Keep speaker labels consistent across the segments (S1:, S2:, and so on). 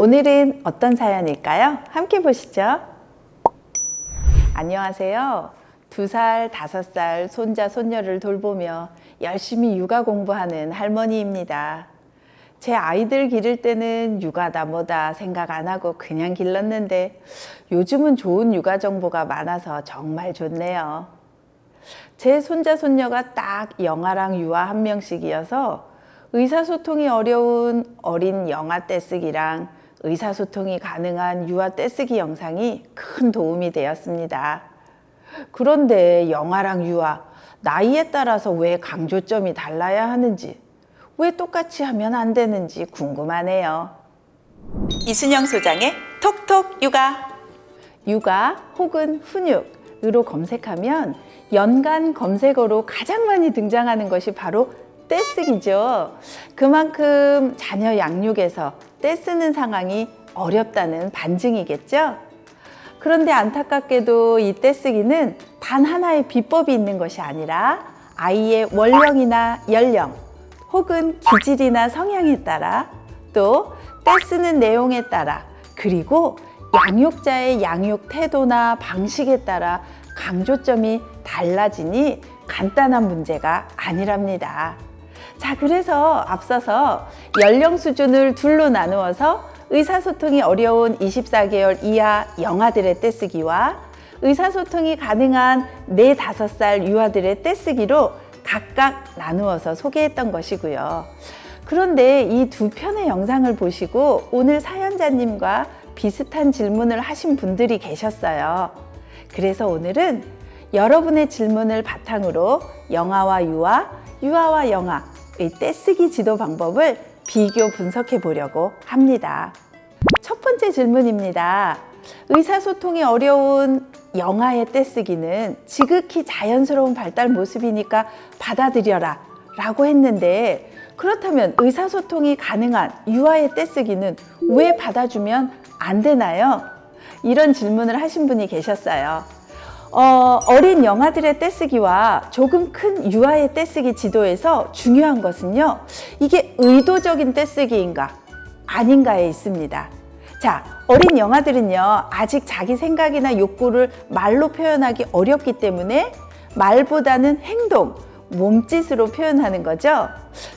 S1: 오늘은 어떤 사연일까요? 함께 보시죠. 안녕하세요. 2살, 5살 손자, 손녀를 돌보며 열심히 육아 공부하는 할머니입니다. 제 아이들 기를 때는 육아다 뭐다 생각 안 하고 그냥 길렀는데 요즘은 좋은 육아 정보가 많아서 정말 좋네요. 제 손자, 손녀가 딱 영아랑 유아 1명씩이어서 의사소통이 어려운 어린 영아 떼쓰기랑 의사소통이 가능한 유아 떼쓰기 영상이 큰 도움이 되었습니다. 그런데 영아랑 유아, 나이에 따라서 왜 강조점이 달라야 하는지, 왜 똑같이 하면 안 되는지 궁금하네요. 이순영 소장의 톡톡 육아. 육아 혹은 훈육으로 검색하면 연간 검색어로 가장 많이 등장하는 것이 바로 떼쓰기죠. 그만큼 자녀 양육에서 떼쓰는 상황이 어렵다는 반증이겠죠. 그런데 안타깝게도 이 떼쓰기는 단 하나의 비법이 있는 것이 아니라 아이의 원령이나 연령 혹은 기질이나 성향에 따라 또 떼쓰는 내용에 따라 그리고 양육자의 양육 태도나 방식에 따라 강조점이 달라지니 간단한 문제가 아니랍니다. 자, 그래서 앞서서 연령 수준을 둘로 나누어서 의사소통이 어려운 24개월 이하 영아들의 떼쓰기와 의사소통이 가능한 4, 5살 유아들의 떼쓰기로 각각 나누어서 소개했던 것이고요. 그런데 이 두 편의 영상을 보시고 오늘 사연자님과 비슷한 질문을 하신 분들이 계셨어요. 그래서 오늘은 여러분의 질문을 바탕으로 영아와 유아, 유아와 영아의 떼쓰기 지도 방법을 비교 분석해 보려고 합니다. 첫 번째 질문입니다. 의사소통이 어려운 영아의 떼쓰기는 지극히 자연스러운 발달 모습이니까 받아들여라 라고 했는데 그렇다면 의사소통이 가능한 유아의 떼쓰기는 왜 받아주면 안 되나요? 이런 질문을 하신 분이 계셨어요. 어린 영아들의 떼쓰기와 조금 큰 유아의 떼쓰기 지도에서 중요한 것은요, 이게 의도적인 떼쓰기인가 아닌가에 있습니다. 자, 어린 영아들은요, 아직 자기 생각이나 욕구를 말로 표현하기 어렵기 때문에 말보다는 행동, 몸짓으로 표현하는 거죠.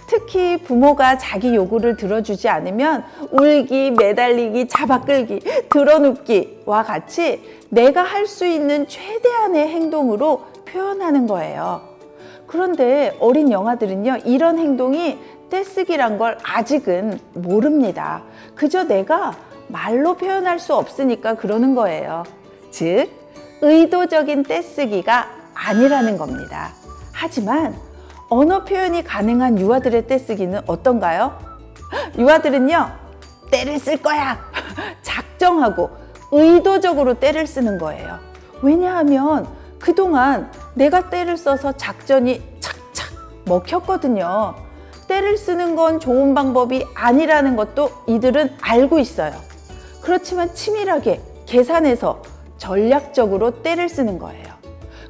S1: 특히 부모가 자기 요구를 들어주지 않으면 울기, 매달리기, 잡아끌기, 드러눕기와 같이 내가 할 수 있는 최대한의 행동으로 표현하는 거예요. 그런데 어린 영아들은요, 이런 행동이 떼쓰기란 걸 아직은 모릅니다. 그저 내가 말로 표현할 수 없으니까 그러는 거예요. 즉, 의도적인 떼쓰기가 아니라는 겁니다. 하지만 언어 표현이 가능한 유아들의 떼쓰기는 어떤가요? 유아들은요, 떼를 쓸 거야! 작정하고 의도적으로 떼를 쓰는 거예요. 왜냐하면 그동안 내가 떼를 써서 작전이 착착 먹혔거든요. 떼를 쓰는 건 좋은 방법이 아니라는 것도 이들은 알고 있어요. 그렇지만 치밀하게 계산해서 전략적으로 떼를 쓰는 거예요.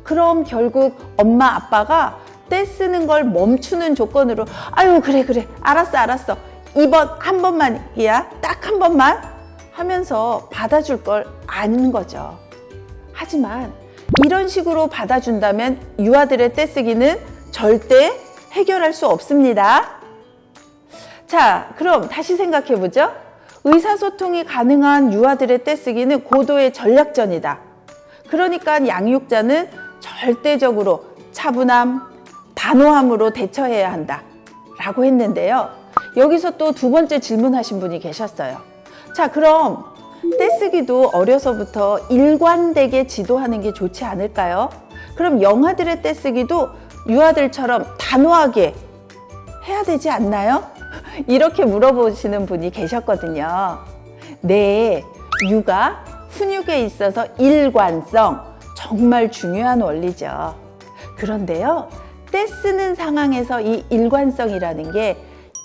S1: 그럼 결국 엄마 아빠가 떼 쓰는 걸 멈추는 조건으로 아유 그래 알았어 이번 한 번만이야 딱 한 번만 하면서 받아줄 걸 아는 거죠. 하지만 이런 식으로 받아준다면 유아들의 떼쓰기는 절대 해결할 수 없습니다. 자, 그럼 다시 생각해 보죠. 의사소통이 가능한 유아들의 떼쓰기는 고도의 전략전이다. 그러니까 양육자는 절대적으로 차분함, 단호함으로 대처해야 한다 라고 했는데요. 여기서 또 두 번째 질문하신 분이 계셨어요. 자, 그럼 떼쓰기도 어려서부터 일관되게 지도하는 게 좋지 않을까요? 그럼 영아들의 떼쓰기도 유아들처럼 단호하게 해야 되지 않나요? 이렇게 물어보시는 분이 계셨거든요. 네, 육아, 훈육에 있어서 일관성 정말 중요한 원리죠. 그런데요, 떼쓰는 상황에서 이 일관성이라는 게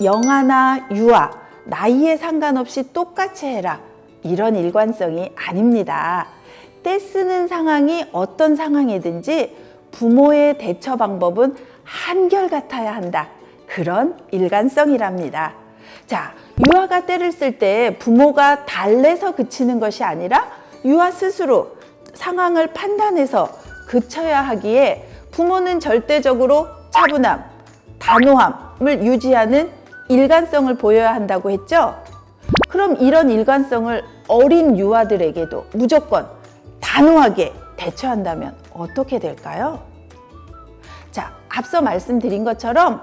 S1: 영아나 유아, 나이에 상관없이 똑같이 해라 이런 일관성이 아닙니다. 떼쓰는 상황이 어떤 상황이든지 부모의 대처 방법은 한결같아야 한다. 그런 일관성이랍니다. 자, 유아가 때를 쓸 때 부모가 달래서 그치는 것이 아니라 유아 스스로 상황을 판단해서 그쳐야 하기에 부모는 절대적으로 차분함, 단호함을 유지하는 일관성을 보여야 한다고 했죠? 그럼 이런 일관성을 어린 유아들에게도 무조건 단호하게 대처한다면 어떻게 될까요? 자, 앞서 말씀드린 것처럼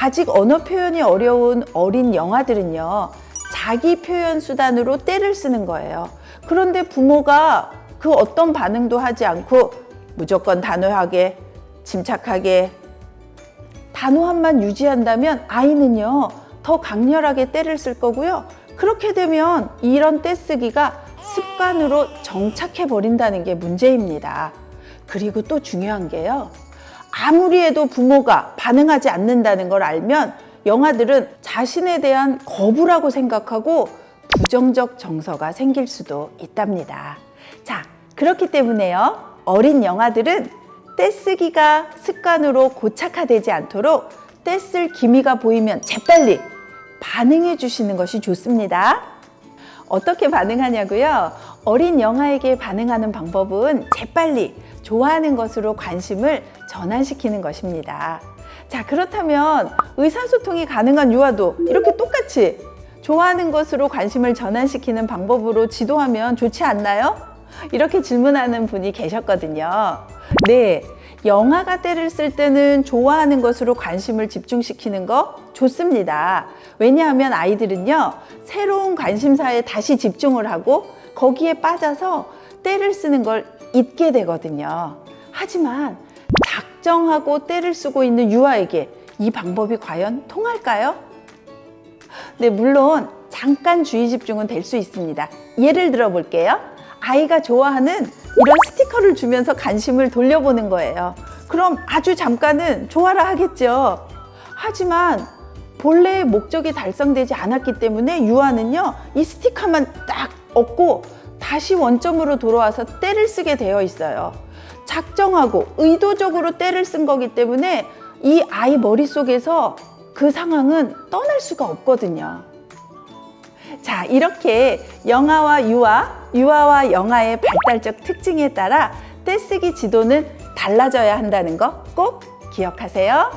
S1: 아직 언어 표현이 어려운 어린 영아들은요, 자기 표현 수단으로 떼를 쓰는 거예요. 그런데 부모가 그 어떤 반응도 하지 않고 무조건 단호하게, 침착하게, 단호함만 유지한다면 아이는요, 더 강렬하게 떼를 쓸 거고요. 그렇게 되면 이런 떼쓰기가 습관으로 정착해 버린다는 게 문제입니다. 그리고 또 중요한 게요, 아무리 해도 부모가 반응하지 않는다는 걸 알면 영아들은 자신에 대한 거부라고 생각하고 부정적 정서가 생길 수도 있답니다. 자, 그렇기 때문에요, 어린 영아들은 떼쓰기가 습관으로 고착화되지 않도록 떼쓸 기미가 보이면 재빨리 반응해 주시는 것이 좋습니다. 어떻게 반응하냐고요? 어린 영아에게 반응하는 방법은 재빨리 좋아하는 것으로 관심을 전환시키는 것입니다. 자, 그렇다면 의사소통이 가능한 유아도 이렇게 똑같이 좋아하는 것으로 관심을 전환시키는 방법으로 지도하면 좋지 않나요? 이렇게 질문하는 분이 계셨거든요. 네, 영아가 떼를 쓸 때는 좋아하는 것으로 관심을 집중시키는 거 좋습니다. 왜냐하면 아이들은요, 새로운 관심사에 다시 집중을 하고 거기에 빠져서 떼를 쓰는 걸 잊게 되거든요. 하지만 작정하고 떼를 쓰고 있는 유아에게 이 방법이 과연 통할까요? 네, 물론 잠깐 주의 집중은 될 수 있습니다. 예를 들어 볼게요. 아이가 좋아하는 이런 스티커를 주면서 관심을 돌려보는 거예요. 그럼 아주 잠깐은 좋아라 하겠죠. 하지만 본래의 목적이 달성되지 않았기 때문에 유아는요, 이 스티커만 딱 얻고 다시 원점으로 돌아와서 떼를 쓰게 되어 있어요. 작정하고 의도적으로 떼를 쓴 거기 때문에 이 아이 머릿속에서 그 상황은 떠날 수가 없거든요. 자, 이렇게 영아와 유아와 영아의 발달적 특징에 따라 떼쓰기 지도는 달라져야 한다는 거 꼭 기억하세요.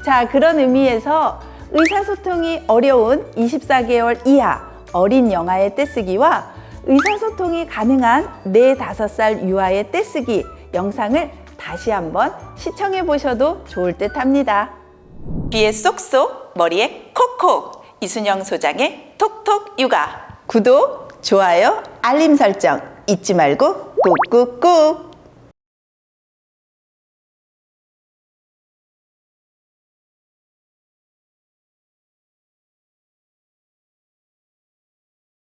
S1: 자, 그런 의미에서 의사소통이 어려운 24개월 이하 어린 영아의 떼쓰기와 의사소통이 가능한 4, 5살 유아의 떼쓰기 영상을 다시 한번 시청해 보셔도 좋을 듯 합니다. 귀에 쏙쏙, 머리에 콕콕, 이순영 소장의 톡톡 육아. 구독, 좋아요, 알림 설정 잊지 말고 꾹꾹꾹.